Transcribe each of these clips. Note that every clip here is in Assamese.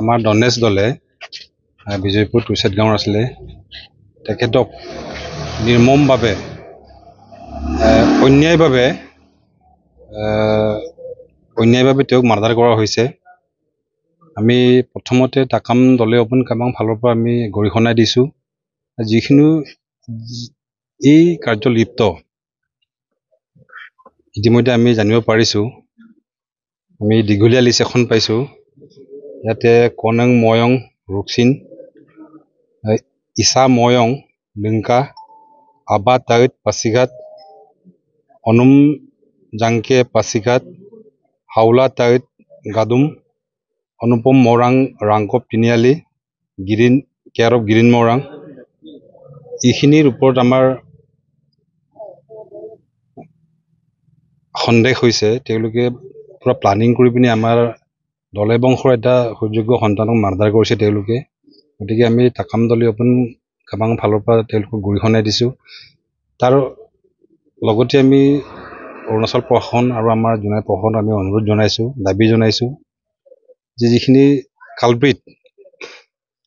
আমাৰ দনেশ দলে বিজয়পুৰ তুলচেট গাঁৱৰ আছিলে তেখেতক নিৰ্মমভাৱে অন্যায়ভাৱে তেওঁক মাৰ্ডাৰ কৰা হৈছে। আমি প্ৰথমতে তাকাম দলে অপোন কামাং ফালৰ পৰা আমি গৰিহণাই দিছোঁ। যিখিনি এই কাৰ্য লিপ্ত ইতিমধ্যে আমি জানিব পাৰিছোঁ। আমি দীঘলীয়া লিষ্ট এখন পাইছোঁ। ইয়াতে কনং ময়ং ৰুকচিন, ইছা ময়ং লিংকা, আবা তাইত পাছিঘাট, অনুম জাংকে পাছিঘাট, হাওলা তাইত গাদুম, অনুপম মৰাং ৰাংকপ তিনিআলি, কেয়াৰ অফ গিৰিন মৰাং। এইখিনিৰ ওপৰত আমাৰ সন্দেহ হৈছে তেওঁলোকে পুৰা প্লানিং কৰি পিনি আমাৰ দলে বংশৰ এটা সুযোগ্য সন্তানক মাৰ্ডাৰ কৰিছে তেওঁলোকে। গতিকে আমি তাকাম দলে অপোন কামাং ফালৰ পৰা তেওঁলোকক গৰিহণাই দিছোঁ। তাৰ লগতে আমি অৰুণাচল প্ৰশাসন আৰু আমাৰ জোনাই প্ৰশাসনক আমি অনুৰোধ জনাইছোঁ, দাবী জনাইছোঁ যে যিখিনি কালপ্ৰিট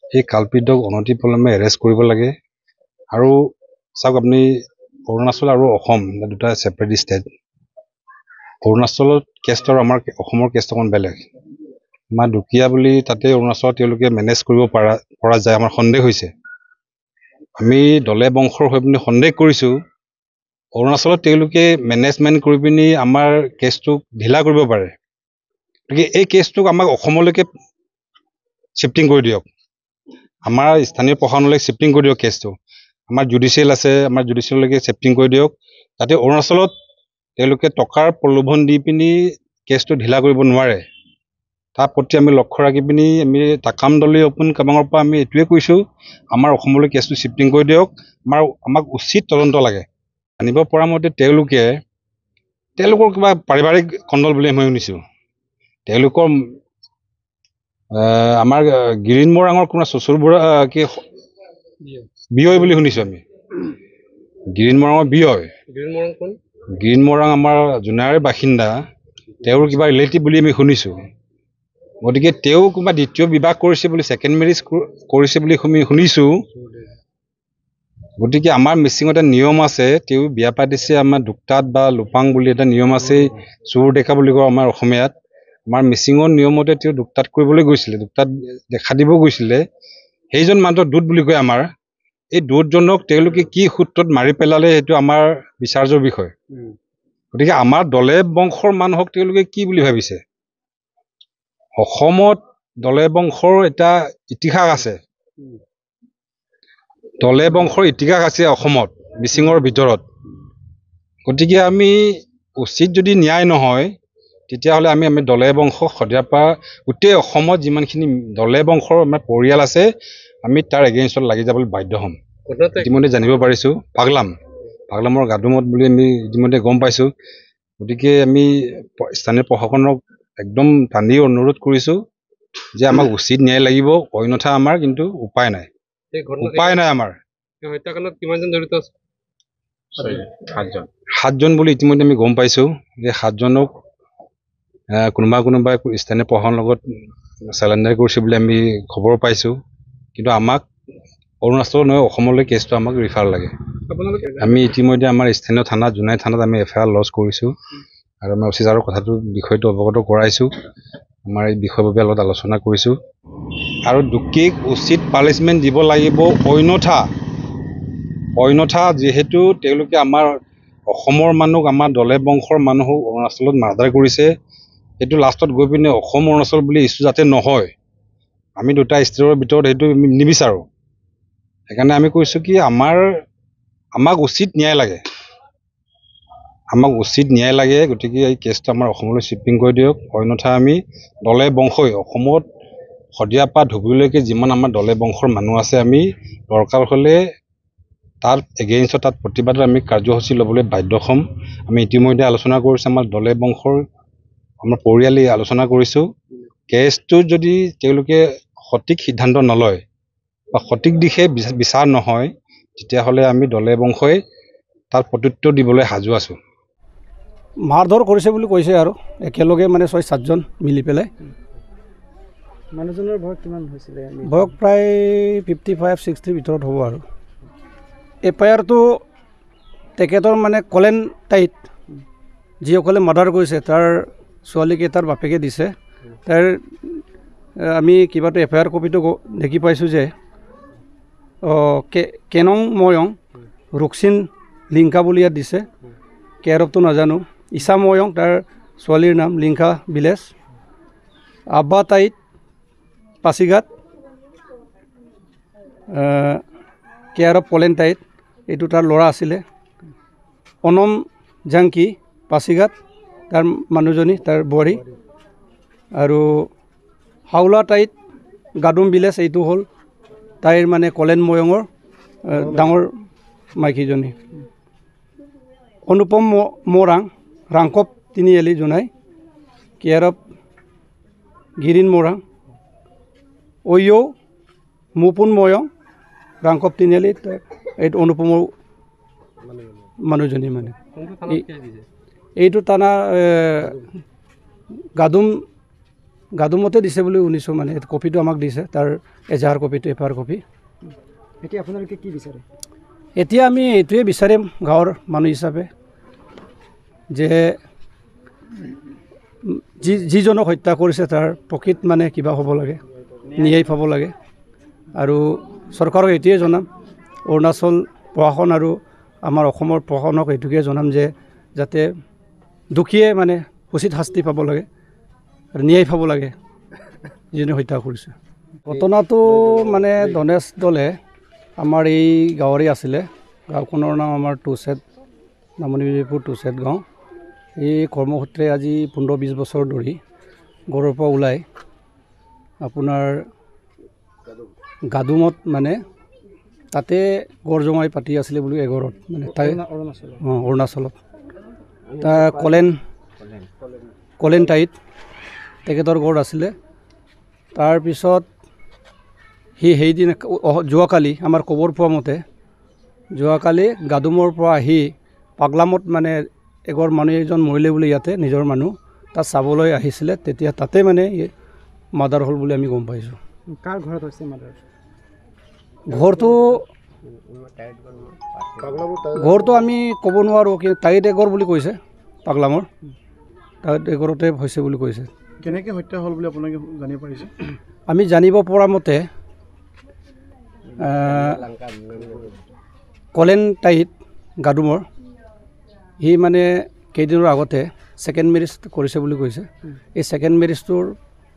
সেই কালপ্ৰিটক অনতিপলমে এৰেষ্ট কৰিব লাগে। আৰু চাওক আপুনি অৰুণাচল আৰু অসম দুটা ছেপাৰেট ষ্টেট। অৰুণাচলত কেছটো আৰু আমাৰ অসমৰ কেছটো অকণ বেলেগ। আমাৰ দুখীয়া বুলি তাতে অৰুণাচলত তেওঁলোকে মেনেজ কৰিব পৰা যায় আমাৰ সন্দেহ হৈছে। আমি দলে বংশৰ হৈ পিনি সন্দেহ কৰিছোঁ অৰুণাচলত তেওঁলোকে মেনেজমেণ্ট কৰি পিনি আমাৰ কেছটোক ঢিলা কৰিব পাৰে। গতিকে এই কেছটোক আমাক অসমলৈকে শ্বিফটিং কৰি দিয়ক, আমাৰ স্থানীয় প্ৰশাসনলৈ শ্বিফটিং কৰি দিয়ক কেছটো। আমাৰ জুডিচিয়েল আছে, আমাৰ জুডিচিয়েললৈকে শ্বিফটিং কৰি দিয়ক, যাতে অৰুণাচলত তেওঁলোকে টকাৰ প্ৰলোভন দি পিনি কেছটো ঢিলা কৰিব নোৱাৰে। তাৰ প্ৰতি আমি লক্ষ্য ৰাখি পিনি আমি তাকাম দলে অপোন কামাঙৰ পৰা আমি এইটোৱে কৈছোঁ, আমাৰ অসমলৈ কেছটো শ্বিফটিং কৰি দিয়ক। আমাক উচিত তদন্ত লাগে। জানিব পৰা মতে তেওঁলোকৰ কিবা পাৰিবাৰিক কণ্ডল বুলি মই শুনিছোঁ। তেওঁলোকৰ আমাৰ গিৰিন মৰাঙৰ কোনো চচুৰ বুঢ়া কি বিয়য় বুলি শুনিছোঁ আমি। গিৰিন মৰাঙৰ বিয়য়। গিৰিন মৰাং আমাৰ জোনাইৰ বাসিন্দা, তেওঁৰ কিবা ৰিলেটিভ বুলি আমি শুনিছোঁ। গতিকে তেওঁ কিবা দ্বিতীয় বিবাহ কৰিছে বুলি, ছেকেণ্ড মেৰেজ কৰিছে বুলি শুনিছোঁ। গতিকে আমাৰ মিচিঙত এটা নিয়ম আছে, তেওঁ বিয়া পাতিছে আমাৰ দুকতাত বা লোপাং বুলি এটা নিয়ম আছে, চুৰ ডেকা বুলি কয় আমাৰ অসমীয়াত। আমাৰ মিচিঙৰ নিয়মতে তেওঁ দুকতাত কৰিবলৈ গৈছিলে, দুকতাত দেখা দিব গৈছিলে। সেইজন মানুহক দূত বুলি কয় আমাৰ। এই দূতজনক তেওঁলোকে কি সূত্ৰত মাৰি পেলালে সেইটো আমাৰ বিচাৰ্যৰ বিষয়। গতিকে আমাৰ দলে বংশৰ মানুহক তেওঁলোকে কি বুলি ভাবিছে? অসমত দলে বংশৰ এটা ইতিহাস আছে। দলে বংশৰ ইতিহাস আছে অসমত মিচিঙৰ ভিতৰত। গতিকে আমি উচিত যদি ন্যায় নহয় তেতিয়াহ'লে আমি দলে বংশ সদিয়াৰ পৰা গোটেই অসমত যিমানখিনি দলে বংশৰ আমাৰ পৰিয়াল আছে আমি তাৰ এগেইনষ্টত লাগি যাবলৈ বাধ্য হ'ম। ইতিমধ্যে জানিব পাৰিছোঁ পাগলামৰ গাদুমত বুলি আমি ইতিমধ্যে গম পাইছোঁ। গতিকে আমি স্থানীয় প্ৰশাসনক একদম টানি অনুৰোধ কৰিছোঁ যে আমাক উচিত ন্যায় লাগিব, অন্যথা আমাৰ কিন্তু উপায় নাই আমাৰ। হত্যাকাণ্ডত কিমানজন জড়িত আছে? 7জন বুলি ইতিমধ্যে আমি গম পাইছোঁ। যে 7জনক কোনোবাই স্থানীয় প্ৰশাসনৰ লগত চেলেণ্ডাৰ কৰিছে বুলি আমি খবৰ পাইছোঁ। কিন্তু আমাক অৰুণাচল নহয় অসমলৈ কেছটো আমাক ৰিফাৰ লাগে। আমি ইতিমধ্যে আমাৰ স্থানীয় থানা জোনাই থানাত আমি FIR লজ কৰিছোঁ আৰু আমি অফিচাৰৰ বিষয়টো অৱগত কৰাইছোঁ। আমাৰ এই বিষয়ৰ লগত আলোচনা কৰিছোঁ আৰু দোষীক উচিত পানিছমেণ্ট দিব লাগিব। অন্যথা যিহেতু তেওঁলোকে আমাৰ অসমৰ মানুহ, আমাৰ দলে বংশৰ মানুহক অৰুণাচলত মাৰ্ডাৰ কৰিছে, সেইটো লাষ্টত গৈ পিনে অসম অৰুণাচল বুলি ইছ্যু যাতে নহয়, আমি দুটা ষ্টেটৰ ভিতৰত সেইটো নিবিচাৰোঁ। সেইকাৰণে আমি কৈছোঁ কি আমাক উচিত ন্যায় লাগে। গতিকে এই কেছটো আমাৰ অসমলৈ শ্বিফটিং কৰি দিয়ক, অন্যথা আমি দলে বংশই অসমত শদিয়াৰ পৰা ধুবুৰীলৈকে যিমান আমাৰ দলে বংশৰ মানুহ আছে আমি দৰকাৰ হ'লে তাৰ এগেইনষ্টত তাত প্ৰতিবাদত আমি কাৰ্যসূচী ল'বলৈ বাধ্য হ'ম। আমি ইতিমধ্যে আলোচনা কৰিছোঁ, আমাৰ দলে বংশৰ আমাৰ পৰিয়ালে আলোচনা কৰিছোঁ। কেছটো যদি তেওঁলোকে সঠিক সিদ্ধান্ত নলয় বা সঠিক দিশে বিচাৰ নহয় তেতিয়াহ'লে আমি দলে বংশই তাৰ প্ৰত্যুত্তৰ দিবলৈ সাজু আছোঁ। মাৰধৰ কৰিছে বুলি কৈছে আৰু একেলগে মানে 6-7জন মিলি পেলাই। মানুহজনৰ বয়স কিমান হৈছিলে? বয়স প্ৰায় 55-60 ভিতৰত হ'ব আৰু এফআইআৰটো তেখেতৰ মানে কলেন টাইট যিসকলে মাৰ্ডাৰ কৰিছে তাৰ ছোৱালীকেইটাৰ বাপেকে দিছে। তাৰ আমি কিবাটো এফআইআৰ কপিটো দেখি পাইছোঁ যে কেনং ময়ং ৰুকচিন লিংকা বুলি ইয়াত দিছে। কেয়াৰবটো নাজানো। ইছা ময়ং তাৰ ছোৱালীৰ নাম, লিংকা ভিলেজ। আব্বা টাইট পাছিঘাট, কেয়াৰব কলেন টাইট, এইটো তাৰ ল'ৰা আছিলে। অনম জাংকি পাছিঘাট তাৰ মানুহজনী, তাৰ বোৱাৰী। আৰু হাউলা টাইট গাডুম ভিলেজ, এইটো হ'ল তাইৰ মানে কলেন ময়ঙৰ ডাঙৰ মাইকীজনী। অনুপম মৰাং ৰাংকপ তিনিআলি জোনাই, কেয়াৰব গিৰিন মৰাং। অয়ৌ মুপুন ময়ং ৰাংকপ তিনিআলি, এইটো অনুপমৰ মানুহজনী মানে। এইটো থানা গাদুমতে দিছে বুলি শুনিছোঁ মানে। কপিটো আমাক দিছে, তাৰ এজাহাৰ কপিটো, এফআইআৰ কপি। এতিয়া আপোনালোকে কি বিচাৰে? এতিয়া আমি এইটোৱে বিচাৰিম গাঁৱৰ মানুহ হিচাপে যে যিজনক হত্যা কৰিছে তাৰ প্ৰকৃত মানে কিবা হ'ব লাগে, ন্যায় পাব লাগে। আৰু চৰকাৰক এইটোৱে জনাম, অৰুণাচল প্ৰশাসন আৰু আমাৰ অসমৰ প্ৰশাসনক এইটোকে জনাম যে যাতে দুখীয়ে মানে উচিত শাস্তি পাব লাগে আৰু ন্যায় পাব লাগে যিজনে হত্যা কৰিছে। ঘটনাটো মানে ধনেশ দলে আমাৰ এই গাঁৱৰে আছিলে। গাঁওখনৰ নাম আমাৰ টুচেট, নামনি বিজয়পুৰ টুচেট গাঁও। এই কৰ্মসূত্ৰে আজি 15-20 বছৰ ধৰি ঘৰৰ পৰা ওলাই আপোনাৰ গাদুমত মানে তাতে গড় জমাই পাতি আছিলে বুলি এঘৰত মানে তাই অৰুণাচলত। তাৰ কলেন টাইট তেখেতৰ গড় আছিলে। তাৰপিছত সি সেইদিনা যোৱাকালি আমাৰ খবৰ পোৱা মতে যোৱাকালি গাদুমৰ পৰা আহি পাগলামত মানে এঘৰ মানুহ এজন মৰিলে বুলি ইয়াতে নিজৰ মানুহ তাত চাবলৈ আহিছিলে। তেতিয়া তাতে মানে মাৰ্ডাৰ হ'ল বুলি আমি গম পাইছোঁ। কাৰ ঘৰত হৈছে মাৰ্ডাৰ? ঘৰটো আমি ক'ব নোৱাৰোঁ, কি টাইট এঘৰ বুলি কৈছে পাগলামৰ, টাইট এঘৰতে হৈছে বুলি কৈছে। কেনেকৈ হত্যা হ'ল বুলি আপোনালোকে জানিব পাৰিছে? আমি জানিব পৰা মতে কলেন টাইট গাদুমৰ সি মানে কেইদিনৰ আগতে ছেকেণ্ড মেৰেজ কৰিছে বুলি কৈছে। এই ছেকেণ্ড মেৰেজটোৰ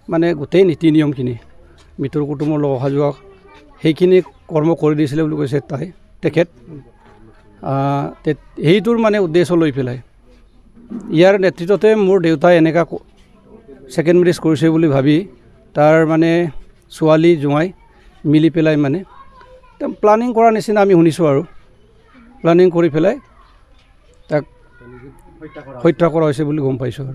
মানে গোটেই নীতি নিয়মখিনি মৃত্যুৰ কুটুমৰ লগত অহা যোৱা সেইখিনি কৰ্ম কৰি দিছিলে বুলি কৈছে তেখেত। সেইটোৰ মানে উদ্দেশ্য লৈ পেলাই ইয়াৰ নেতৃত্বতে মোৰ দেউতাই এনেকুৱা ছেকেণ্ড মেৰেজ কৰিছে বুলি ভাবি তাৰ মানে ছোৱালী জোঁৱাই মিলি পেলাই মানে প্লানিং কৰা নিচিনা আমি শুনিছোঁ। আৰু প্লানিং কৰি পেলাই তাক হত্যা কৰা হৈছে বুলি গম পাইছোঁ আৰু।